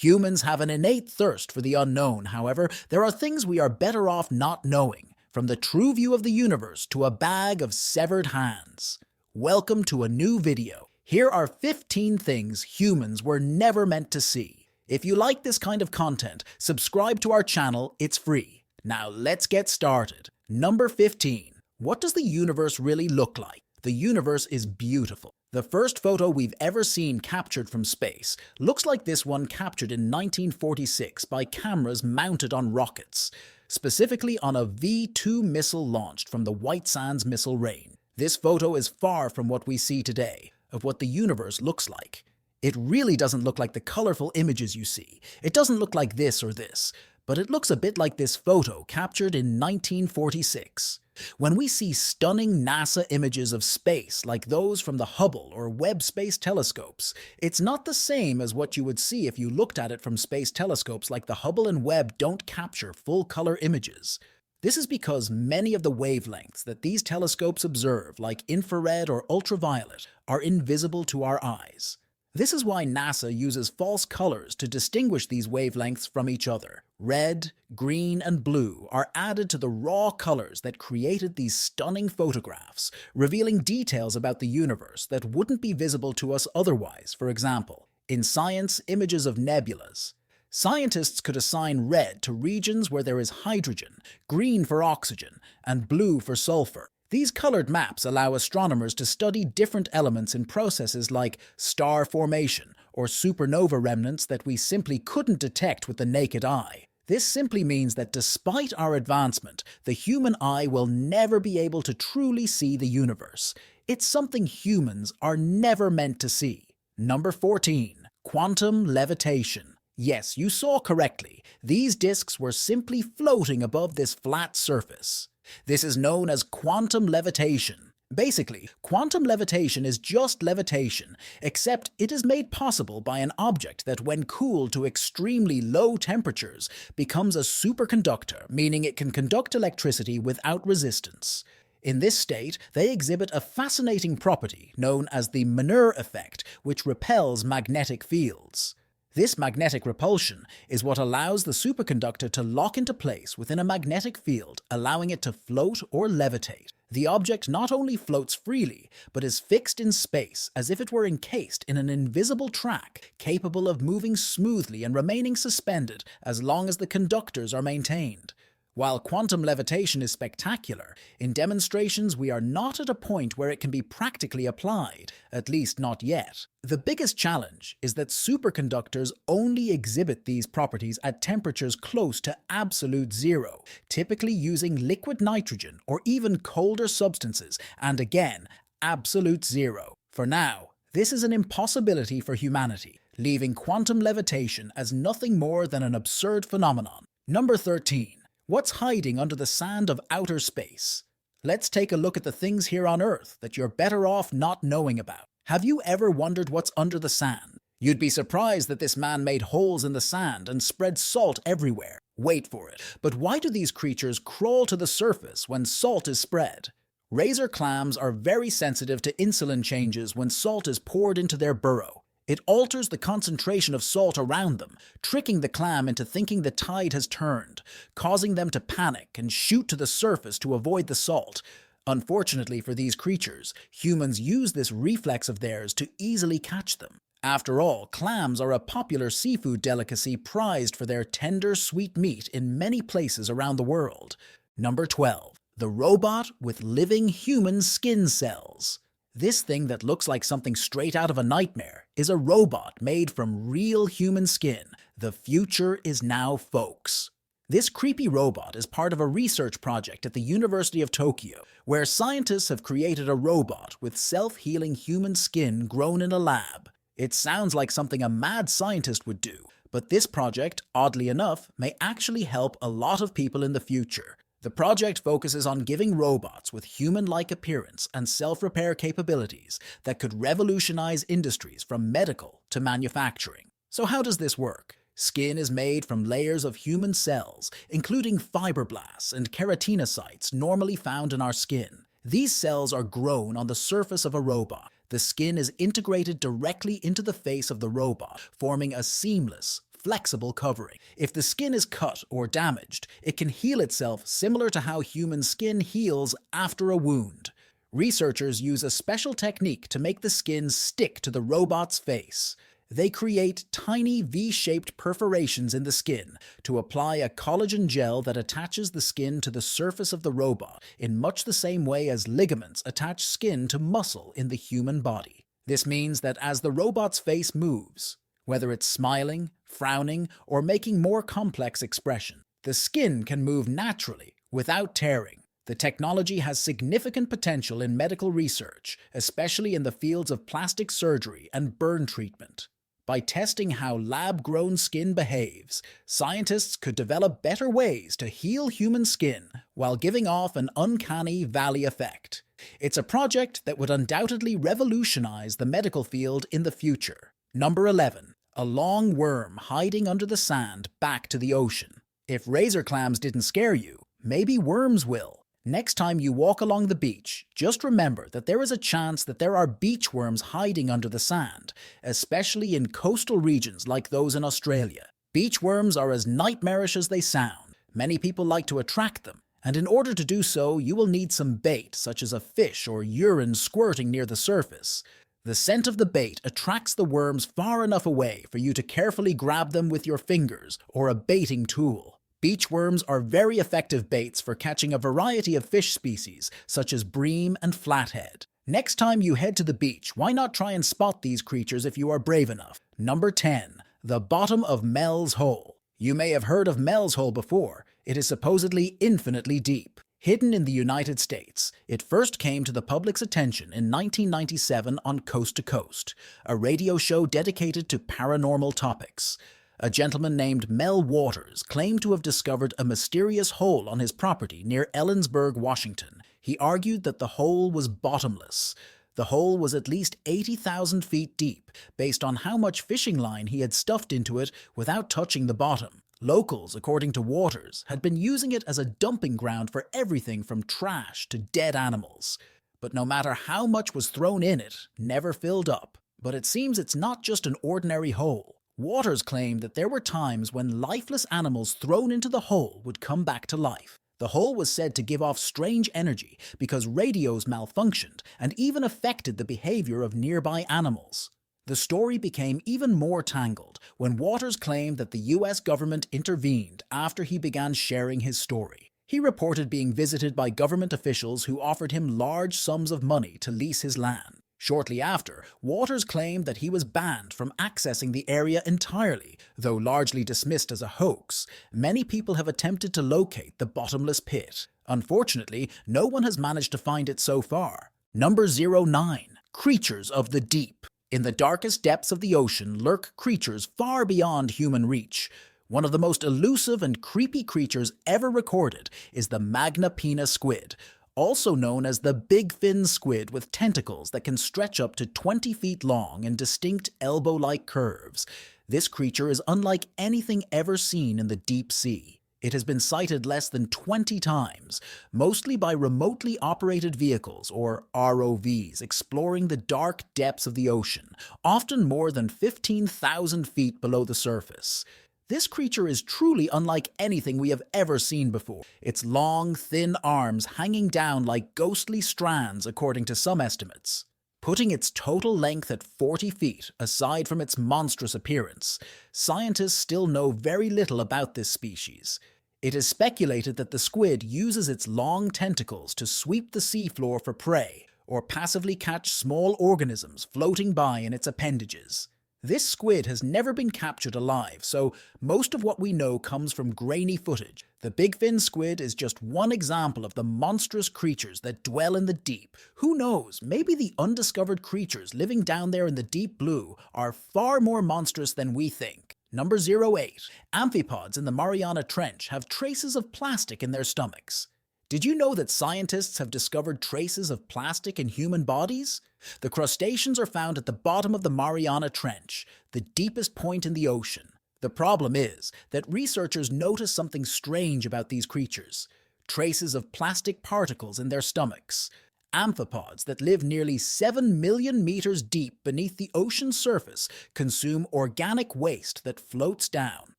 Humans have an innate thirst for the unknown. However, there are things we are better off not knowing, from the true view of the universe to a bag of severed hands. Welcome to a new video. Here are 15 things humans were never meant to see. If you like this kind of content, subscribe to our channel, it's free. Now let's get started. Number 15. What does the universe really look like? The universe is beautiful. The first photo we've ever seen captured from space looks like this one captured in 1946 by cameras mounted on rockets, specifically on a V-2 missile launched from the White Sands missile range. This photo is far from what we see today, of what the universe looks like. It really doesn't look like the colorful images you see. It doesn't look like this or this, but it looks a bit like this photo captured in 1946. When we see stunning NASA images of space like those from the Hubble or Webb space telescopes, it's not the same as what you would see if you looked at it from space telescopes like the Hubble and Webb don't capture full-color images. This is because many of the wavelengths that these telescopes observe, like infrared or ultraviolet, are invisible to our eyes. This is why NASA uses false colors to distinguish these wavelengths from each other. Red, green, and blue are added to the raw colors that created these stunning photographs, revealing details about the universe that wouldn't be visible to us otherwise. For example, in science, images of nebulas. Scientists could assign red to regions where there is hydrogen, green for oxygen, and blue for sulfur. These colored maps allow astronomers to study different elements in processes like star formation or supernova remnants that we simply couldn't detect with the naked eye. This simply means that despite our advancement, the human eye will never be able to truly see the universe. It's something humans are never meant to see. Number 14. Quantum levitation. Yes, you saw correctly. These disks were simply floating above this flat surface. This is known as quantum levitation. Basically, quantum levitation is just levitation, except it is made possible by an object that, when cooled to extremely low temperatures, becomes a superconductor, meaning it can conduct electricity without resistance. In this state, they exhibit a fascinating property known as the Manur effect, which repels magnetic fields. This magnetic repulsion is what allows the superconductor to lock into place within a magnetic field, allowing it to float or levitate. The object not only floats freely, but is fixed in space as if it were encased in an invisible track, capable of moving smoothly and remaining suspended as long as the conductors are maintained. While quantum levitation is spectacular, in demonstrations we are not at a point where it can be practically applied, at least not yet. The biggest challenge is that superconductors only exhibit these properties at temperatures close to absolute zero, typically using liquid nitrogen or even colder substances, and again, absolute zero. For now, this is an impossibility for humanity, leaving quantum levitation as nothing more than an absurd phenomenon. Number 13. What's hiding under the sand of outer space? Let's take a look at the things here on Earth that you're better off not knowing about. Have you ever wondered what's under the sand? You'd be surprised that this man made holes in the sand and spread salt everywhere. Wait for it. But why do these creatures crawl to the surface when salt is spread? Razor clams are very sensitive to insulin changes when salt is poured into their burrow. It alters the concentration of salt around them, tricking the clam into thinking the tide has turned, causing them to panic and shoot to the surface to avoid the salt. Unfortunately for these creatures, humans use this reflex of theirs to easily catch them. After all, clams are a popular seafood delicacy prized for their tender, sweet meat in many places around the world. Number 12. The robot with living human skin cells. This thing that looks like something straight out of a nightmare is a robot made from real human skin. The future is now, folks. This creepy robot is part of a research project at the University of Tokyo, where scientists have created a robot with self-healing human skin grown in a lab. It sounds like something a mad scientist would do, but this project, oddly enough, may actually help a lot of people in the future. The project focuses on giving robots with human-like appearance and self-repair capabilities that could revolutionize industries from medical to manufacturing. So how does this work? Skin is made from layers of human cells, including fibroblasts and keratinocytes normally found in our skin. These cells are grown on the surface of a robot. The skin is integrated directly into the face of the robot, forming a seamless, flexible covering. If the skin is cut or damaged, it can heal itself similar to how human skin heals after a wound. Researchers use a special technique to make the skin stick to the robot's face. They create tiny V-shaped perforations in the skin to apply a collagen gel that attaches the skin to the surface of the robot in much the same way as ligaments attach skin to muscle in the human body. This means that as the robot's face moves, whether it's smiling, frowning, or making more complex expression, the skin can move naturally without tearing. The technology has significant potential in medical research, especially in the fields of plastic surgery and burn treatment. By testing how lab-grown skin behaves, scientists could develop better ways to heal human skin while giving off an uncanny valley effect. It's a project that would undoubtedly revolutionize the medical field in the future. Number 11. A long worm hiding under the sand back to the ocean. If razor clams didn't scare you, maybe worms will. Next time you walk along the beach, just remember that there is a chance that there are beach worms hiding under the sand, especially in coastal regions like those in Australia. Beach worms are as nightmarish as they sound. Many people like to attract them, and in order to do so, you will need some bait, such as a fish or urine squirting near the surface. The scent of the bait attracts the worms far enough away for you to carefully grab them with your fingers or a baiting tool. Beach worms are very effective baits for catching a variety of fish species, such as bream and flathead. Next time you head to the beach, why not try and spot these creatures if you are brave enough? Number 10. The bottom of Mel's Hole. You may have heard of Mel's Hole before. It is supposedly infinitely deep. Hidden in the United States, it first came to the public's attention in 1997 on Coast to Coast, a radio show dedicated to paranormal topics. A gentleman named Mel Waters claimed to have discovered a mysterious hole on his property near Ellensburg, Washington. He argued that the hole was bottomless. The hole was at least 80,000 feet deep, based on how much fishing line he had stuffed into it without touching the bottom. Locals, according to Waters, had been using it as a dumping ground for everything from trash to dead animals. But no matter how much was thrown in it, never filled up. But it seems it's not just an ordinary hole. Waters claimed that there were times when lifeless animals thrown into the hole would come back to life. The hole was said to give off strange energy because radios malfunctioned and even affected the behavior of nearby animals. The story became even more tangled when Waters claimed that the US government intervened after he began sharing his story. He reported being visited by government officials who offered him large sums of money to lease his land. Shortly after, Waters claimed that he was banned from accessing the area entirely. Though largely dismissed as a hoax, many people have attempted to locate the bottomless pit. Unfortunately, no one has managed to find it so far. Number 09. Creatures of the Deep. In the darkest depths of the ocean lurk creatures far beyond human reach. One of the most elusive and creepy creatures ever recorded is the Magna Pena squid, also known as the big fin squid with tentacles that can stretch up to 20 feet long in distinct elbow-like curves. This creature is unlike anything ever seen in the deep sea. It has been sighted less than 20 times, mostly by remotely operated vehicles, or ROVs, exploring the dark depths of the ocean, often more than 15,000 feet below the surface. This creature is truly unlike anything we have ever seen before. Its long, thin arms hanging down like ghostly strands according to some estimates. Putting its total length at 40 feet, aside from its monstrous appearance, scientists still know very little about this species. It is speculated that the squid uses its long tentacles to sweep the seafloor for prey, or passively catch small organisms floating by in its appendages. This squid has never been captured alive, so most of what we know comes from grainy footage. The big fin squid is just one example of the monstrous creatures that dwell in the deep. Who knows, maybe the undiscovered creatures living down there in the deep blue are far more monstrous than we think. Number 08. Amphipods in the Mariana Trench have traces of plastic in their stomachs. Did you know that scientists have discovered traces of plastic in human bodies? The crustaceans are found at the bottom of the Mariana Trench, the deepest point in the ocean. The problem is that researchers notice something strange about these creatures: traces of plastic particles in their stomachs. Amphipods that live nearly 7 million meters deep beneath the ocean surface consume organic waste that floats down.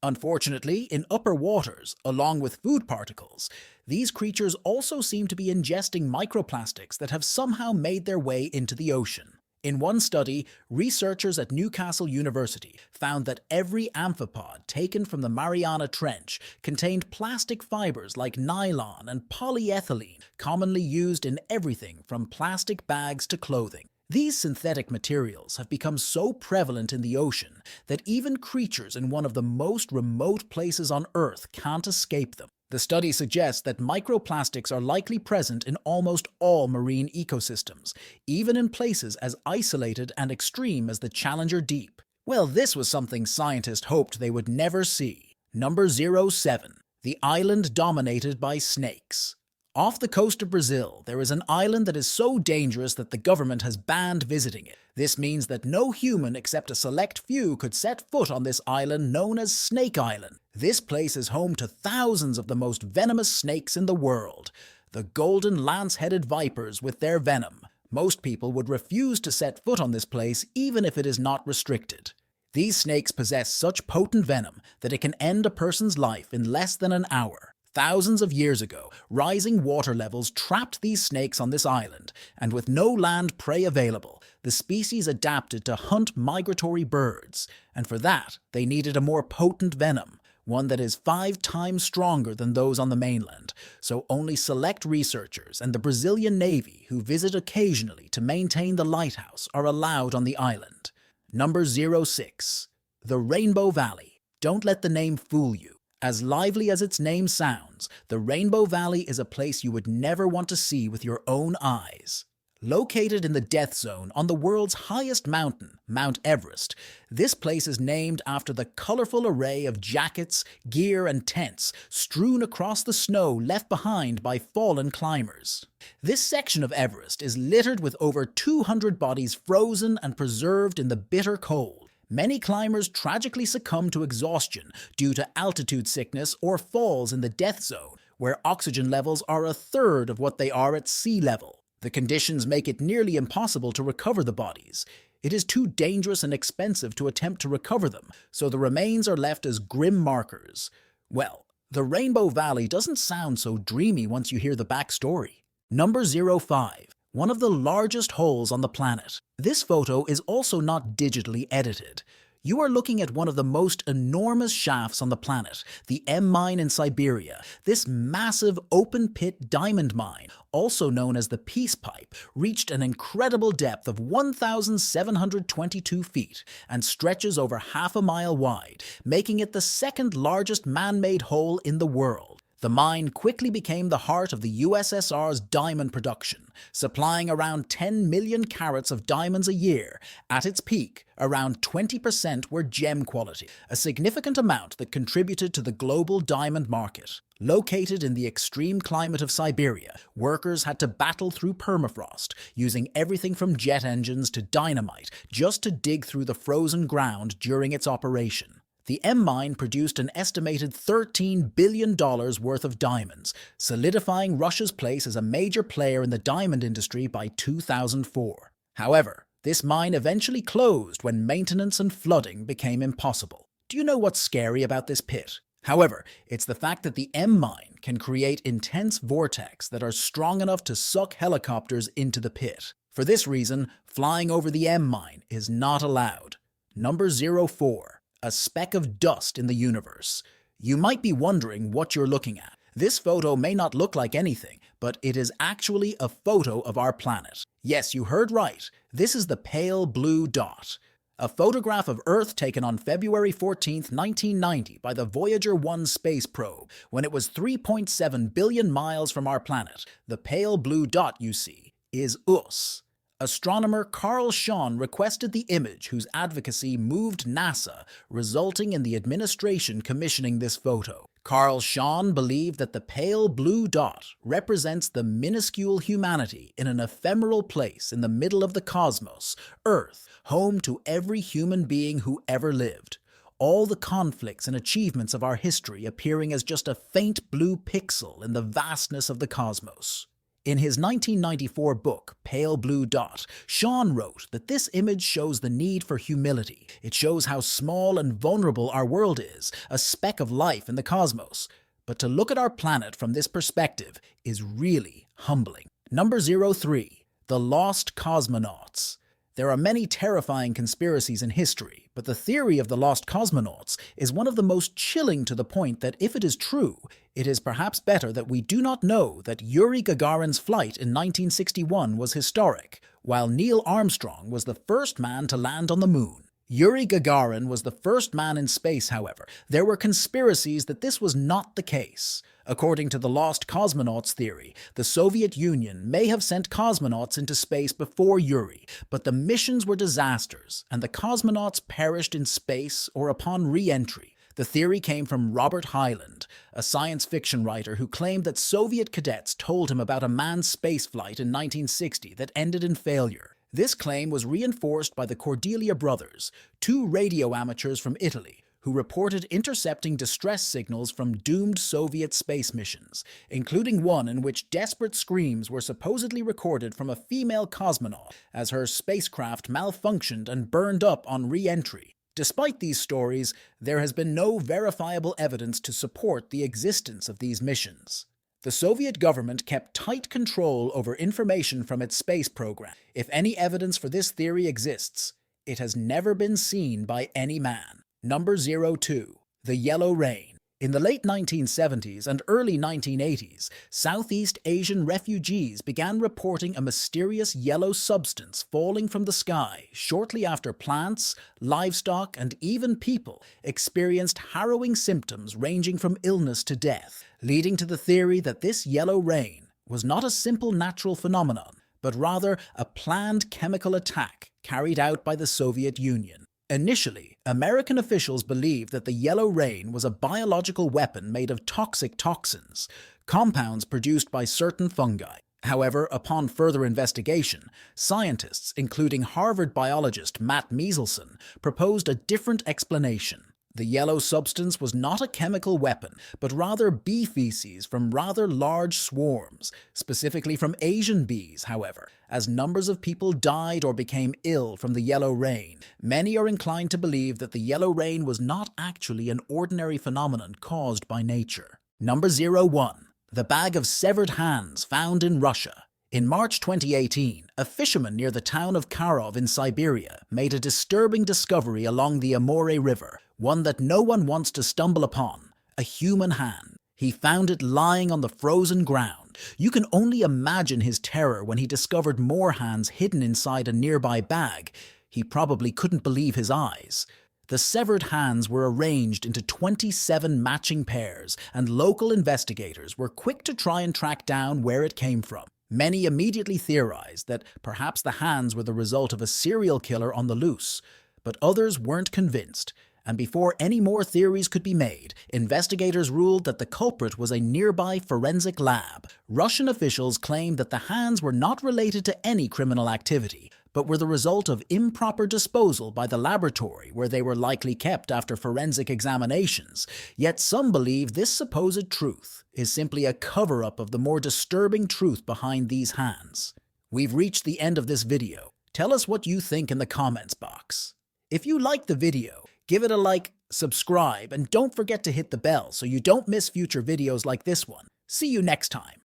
Unfortunately, in upper waters, along with food particles, these creatures also seem to be ingesting microplastics that have somehow made their way into the ocean. In one study, researchers at Newcastle University found that every amphipod taken from the Mariana Trench contained plastic fibers like nylon and polyethylene, commonly used in everything from plastic bags to clothing. These synthetic materials have become so prevalent in the ocean that even creatures in one of the most remote places on Earth can't escape them. The study suggests that microplastics are likely present in almost all marine ecosystems, even in places as isolated and extreme as the Challenger Deep. Well, this was something scientists hoped they would never see. Number 07. The island dominated by snakes. Off the coast of Brazil, there is an island that is so dangerous that the government has banned visiting it. This means that no human except a select few could set foot on this island known as Snake Island. This place is home to thousands of the most venomous snakes in the world. The golden lance-headed vipers with their venom. Most people would refuse to set foot on this place even if it is not restricted. These snakes possess such potent venom that it can end a person's life in less than an hour. Thousands of years ago, rising water levels trapped these snakes on this island, and with no land prey available, the species adapted to hunt migratory birds, and for that, they needed a more potent venom, one that is 5 times stronger than those on the mainland, so only select researchers and the Brazilian Navy who visit occasionally to maintain the lighthouse are allowed on the island. Number 06. The Rainbow Valley. Don't let the name fool you. As lively as its name sounds, the Rainbow Valley is a place you would never want to see with your own eyes. Located in the death zone on the world's highest mountain, Mount Everest, this place is named after the colorful array of jackets, gear, and tents strewn across the snow left behind by fallen climbers. This section of Everest is littered with over 200 bodies frozen and preserved in the bitter cold. Many climbers tragically succumb to exhaustion due to altitude sickness or falls in the death zone, where oxygen levels are a third of what they are at sea level. The conditions make it nearly impossible to recover the bodies. It is too dangerous and expensive to attempt to recover them, so the remains are left as grim markers. Well, the Rainbow Valley doesn't sound so dreamy once you hear the backstory. Number 05. One of the largest holes on the planet. This photo is also not digitally edited. You are looking at one of the most enormous shafts on the planet, the M mine in Siberia. This massive open-pit diamond mine, also known as the Peace Pipe, reached an incredible depth of 1,722 feet and stretches over half a mile wide, making it the second largest man-made hole in the world. The mine quickly became the heart of the USSR's diamond production, supplying around 10 million carats of diamonds a year. At its peak, around 20% were gem quality, a significant amount that contributed to the global diamond market. Located in the extreme climate of Siberia, workers had to battle through permafrost, using everything from jet engines to dynamite just to dig through the frozen ground during its operation. The M mine produced an estimated $13 billion worth of diamonds, solidifying Russia's place as a major player in the diamond industry by 2004. However, this mine eventually closed when maintenance and flooding became impossible. Do you know what's scary about this pit? However, it's the fact that the M mine can create intense vortex that are strong enough to suck helicopters into the pit. For this reason, flying over the M mine is not allowed. Number 04. A speck of dust in the universe. You might be wondering what you're looking at. This photo may not look like anything, but it is actually a photo of our planet. Yes, you heard right. This is the pale blue dot. A photograph of Earth taken on February 14, 1990 by the Voyager 1 space probe, when it was 3.7 billion miles from our planet. The pale blue dot you see is us. Astronomer Carl Schon requested the image, whose advocacy moved NASA, resulting in the administration commissioning this photo. Carl Schon believed that the pale blue dot represents the minuscule humanity in an ephemeral place in the middle of the cosmos, Earth, home to every human being who ever lived. All the conflicts and achievements of our history appearing as just a faint blue pixel in the vastness of the cosmos. In his 1994 book, Pale Blue Dot, Sean wrote that this image shows the need for humility. It shows how small and vulnerable our world is, a speck of life in the cosmos. But to look at our planet from this perspective is really humbling. Number 03. The Lost Cosmonauts. There are many terrifying conspiracies in history, but the theory of the lost cosmonauts is one of the most chilling, to the point that if it is true, it is perhaps better that we do not know that Yuri Gagarin's flight in 1961 was historic, while Neil Armstrong was the first man to land on the moon. Yuri Gagarin was the first man in space, however. There were conspiracies that this was not the case. According to the lost cosmonauts theory, the Soviet Union may have sent cosmonauts into space before Yuri, but the missions were disasters, and the cosmonauts perished in space or upon re-entry. The theory came from Robert Hyland, a science fiction writer who claimed that Soviet cadets told him about a manned spaceflight in 1960 that ended in failure. This claim was reinforced by the Cordelia brothers, two radio amateurs from Italy, who reported intercepting distress signals from doomed Soviet space missions, including one in which desperate screams were supposedly recorded from a female cosmonaut as her spacecraft malfunctioned and burned up on re-entry. Despite these stories, there has been no verifiable evidence to support the existence of these missions. The Soviet government kept tight control over information from its space program. If any evidence for this theory exists, it has never been seen by any man. Number 02. The Yellow Rain. In the late 1970s and early 1980s, Southeast Asian refugees began reporting a mysterious yellow substance falling from the sky shortly after plants, livestock, and even people experienced harrowing symptoms ranging from illness to death, leading to the theory that this yellow rain was not a simple natural phenomenon, but rather a planned chemical attack carried out by the Soviet Union. Initially, American officials believed that the yellow rain was a biological weapon made of toxic toxins, compounds produced by certain fungi. However, upon further investigation, scientists, including Harvard biologist Matt Meselson, proposed a different explanation. The yellow substance was not a chemical weapon, but rather bee feces from rather large swarms, specifically from Asian bees, however. As numbers of people died or became ill from the yellow rain, many are inclined to believe that the yellow rain was not actually an ordinary phenomenon caused by nature. Number 01. The bag of severed hands found in Russia. In March 2018, a fisherman near the town of Karov in Siberia made a disturbing discovery along the Amur River, one that no one wants to stumble upon: a human hand. He found it lying on the frozen ground. You can only imagine his terror when he discovered more hands hidden inside a nearby bag. He probably couldn't believe his eyes. The severed hands were arranged into 27 matching pairs, and local investigators were quick to try and track down where it came from. Many immediately theorized that perhaps the hands were the result of a serial killer on the loose, but others weren't convinced. And before any more theories could be made, investigators ruled that the culprit was a nearby forensic lab. Russian officials claimed that the hands were not related to any criminal activity, but were the result of improper disposal by the laboratory where they were likely kept after forensic examinations. Yet some believe this supposed truth is simply a cover-up of the more disturbing truth behind these hands. We've reached the end of this video. Tell us what you think in the comments box. If you liked the video, give it a like, subscribe, and don't forget to hit the bell so you don't miss future videos like this one. See you next time.